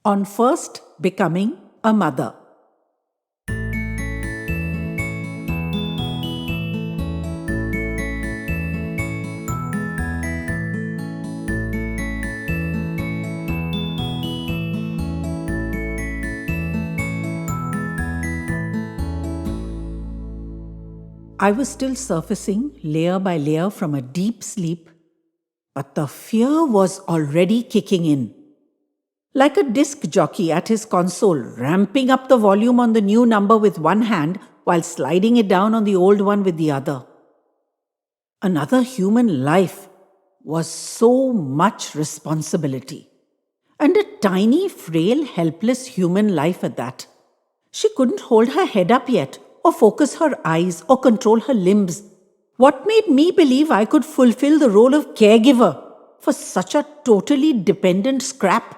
On first becoming a mother. I was still surfacing layer by layer from a deep sleep, but the fear was already kicking in. Like a disc jockey at his console, ramping up the volume on the new number with one hand while sliding it down on the old one with the other. Another human life was so much responsibility. And a tiny, frail, helpless human life at that. She couldn't hold her head up yet, or focus her eyes, or control her limbs. What made me believe I could fulfill the role of caregiver for such a totally dependent scrap?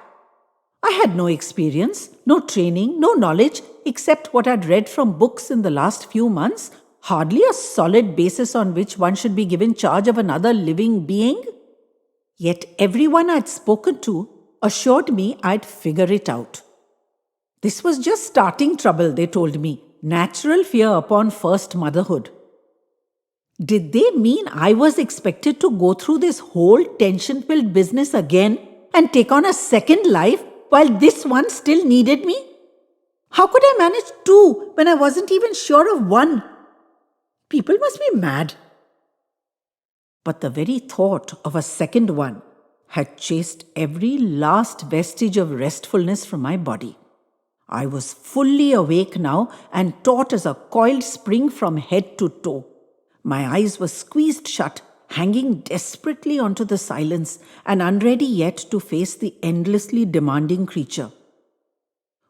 I had no experience, no training, no knowledge except what I'd read from books in the last few months, hardly a solid basis on which one should be given charge of another living being. Yet everyone I'd spoken to assured me I'd figure it out. This was just starting trouble, they told me. Natural fear upon first motherhood. Did they mean I was expected to go through this whole tension-filled business again and take on a second life while this one still needed me? How could I manage two when I wasn't even sure of one? People must be mad. But the very thought of a second one had chased every last vestige of restfulness from my body. I was fully awake now and taut as a coiled spring from head to toe. My eyes were squeezed shut, hanging desperately onto the silence and unready yet to face the endlessly demanding creature.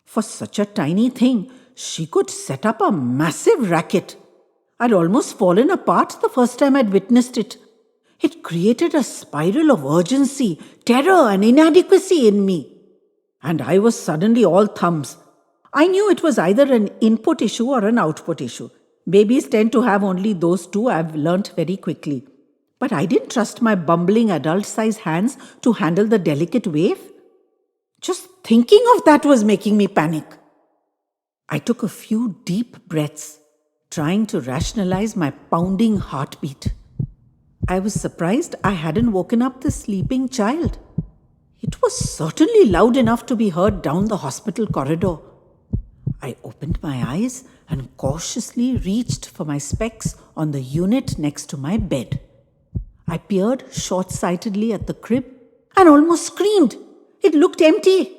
For such a tiny thing, she could set up a massive racket. I'd almost fallen apart the first time I'd witnessed it. It created a spiral of urgency, terror, and inadequacy in me. And I was suddenly all thumbs. I knew it was either an input issue or an output issue. Babies tend to have only those two, I've learnt very quickly. But I didn't trust my bumbling adult-sized hands to handle the delicate wave. Just thinking of that was making me panic. I took a few deep breaths, trying to rationalize my pounding heartbeat. I was surprised I hadn't woken up the sleeping child. It was certainly loud enough to be heard down the hospital corridor. I opened my eyes and cautiously reached for my specs on the unit next to my bed. I peered short-sightedly at the crib and almost screamed. It looked empty.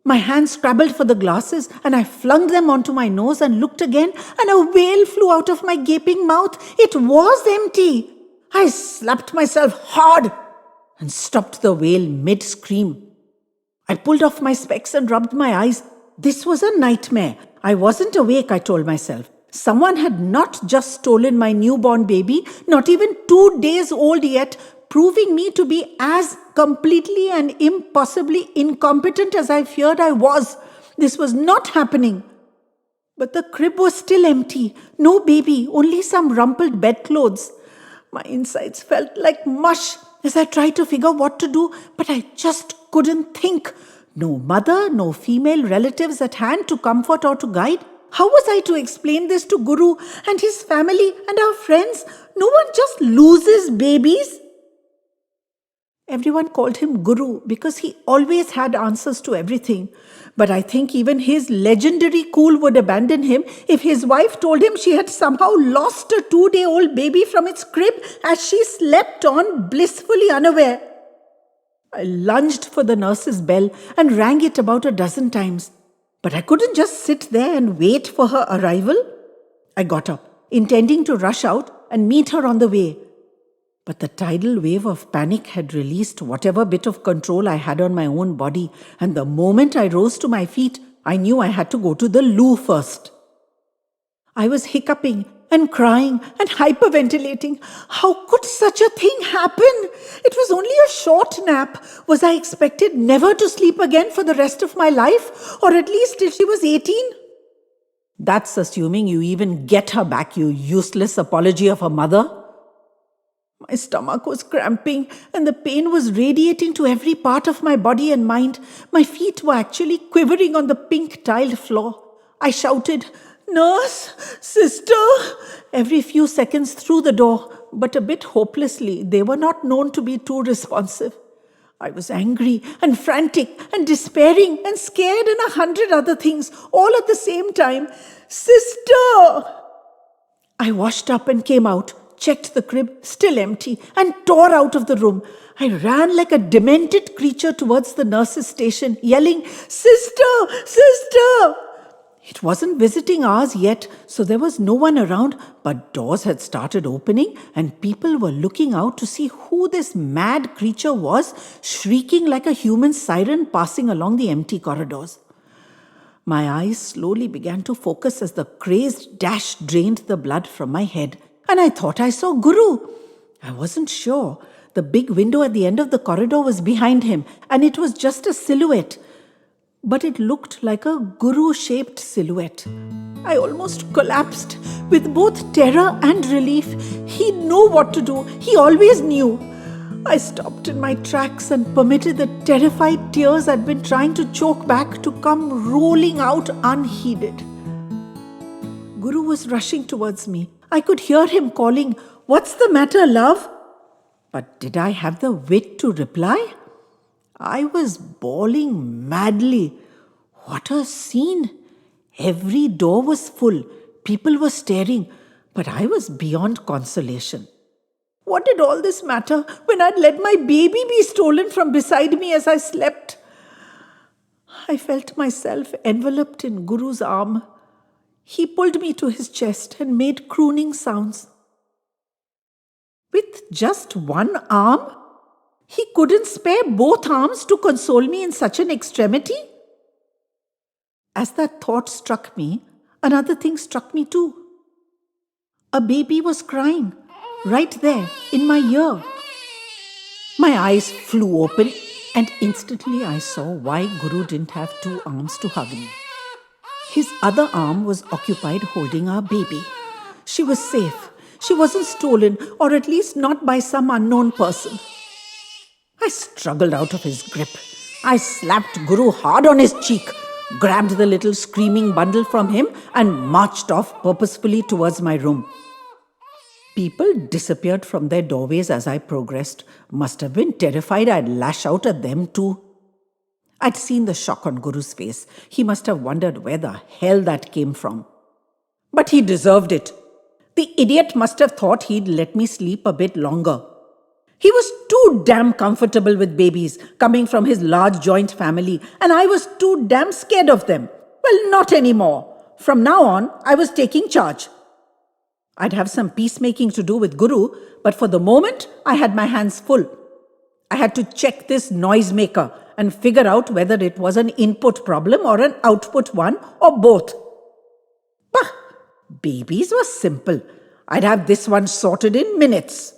My hands scrabbled for the glasses and I flung them onto my nose and looked again, and a wail flew out of my gaping mouth. It was empty. I slapped myself hard and stopped the wail mid-scream. I pulled off my specs and rubbed my eyes. This was a nightmare. I wasn't awake, I told myself. Someone had not just stolen my newborn baby, not even 2 days old yet, proving me to be as completely and impossibly incompetent as I feared I was. This was not happening. But the crib was still empty. No baby, only some rumpled bedclothes. My insides felt like mush as I tried to figure what to do, but I just couldn't think. No mother, no female relatives at hand to comfort or to guide. How was I to explain this to Guru and his family and our friends? No one just loses babies. Everyone called him Guru because he always had answers to everything. But I think even his legendary cool would abandon him if his wife told him she had somehow lost a 2-day-old baby from its crib as she slept on, blissfully unaware. I lunged for the nurse's bell and rang it about a dozen times. But I couldn't just sit there and wait for her arrival. I got up, intending to rush out and meet her on the way. But the tidal wave of panic had released whatever bit of control I had on my own body, and the moment I rose to my feet, I knew I had to go to the loo first. I was hiccuping and crying and hyperventilating. How could such a thing happen? It was only a short nap. Was I expected never to sleep again for the rest of my life, or at least till she was 18? That's assuming you even get her back, you useless apology of a mother. My stomach was cramping and the pain was radiating to every part of my body and mind. My feet were actually quivering on the pink tiled floor. I shouted, "Nurse! Sister!" every few seconds through the door, but a bit hopelessly. They were not known to be too responsive. I was angry and frantic and despairing and scared and 100 other things, all at the same time. "Sister!" I washed up and came out, checked the crib, still empty, and tore out of the room. I ran like a demented creature towards the nurse's station, yelling, "Sister! Sister!" It wasn't visiting hours yet, so there was no one around, but doors had started opening and people were looking out to see who this mad creature was, shrieking like a human siren passing along the empty corridors. My eyes slowly began to focus as the crazed dash drained the blood from my head, and I thought I saw Guru. I wasn't sure. The big window at the end of the corridor was behind him, and it was just a silhouette. But it looked like a Guru-shaped silhouette. I almost collapsed with both terror and relief. He knew what to do. He always knew. I stopped in my tracks and permitted the terrified tears I'd been trying to choke back to come rolling out unheeded. Guru was rushing towards me. I could hear him calling, "What's the matter, love?" But did I have the wit to reply? I was bawling madly. What a scene! Every door was full. People were staring, but I was beyond consolation. What did all this matter when I'd let my baby be stolen from beside me as I slept? I felt myself enveloped in Guru's arm. He pulled me to his chest and made crooning sounds. With just one arm? He couldn't spare both arms to console me in such an extremity? As that thought struck me, another thing struck me too. A baby was crying, right there in my ear. My eyes flew open, and instantly I saw why Guru didn't have two arms to hug me. His other arm was occupied holding our baby. She was safe. She wasn't stolen, or at least not by some unknown person. I struggled out of his grip. I slapped Guru hard on his cheek, grabbed the little screaming bundle from him, and marched off purposefully towards my room. People disappeared from their doorways as I progressed. Must have been terrified I'd lash out at them too. I'd seen the shock on Guru's face. He must have wondered where the hell that came from. But he deserved it. The idiot must have thought he'd let me sleep a bit longer. He was too damn comfortable with babies coming from his large joint family, and I was too damn scared of them. Well, not anymore. From now on, I was taking charge. I'd have some peacemaking to do with Guru, but for the moment, I had my hands full. I had to check this noisemaker and figure out whether it was an input problem or an output one or both. Bah! Babies were simple. I'd have this one sorted in minutes.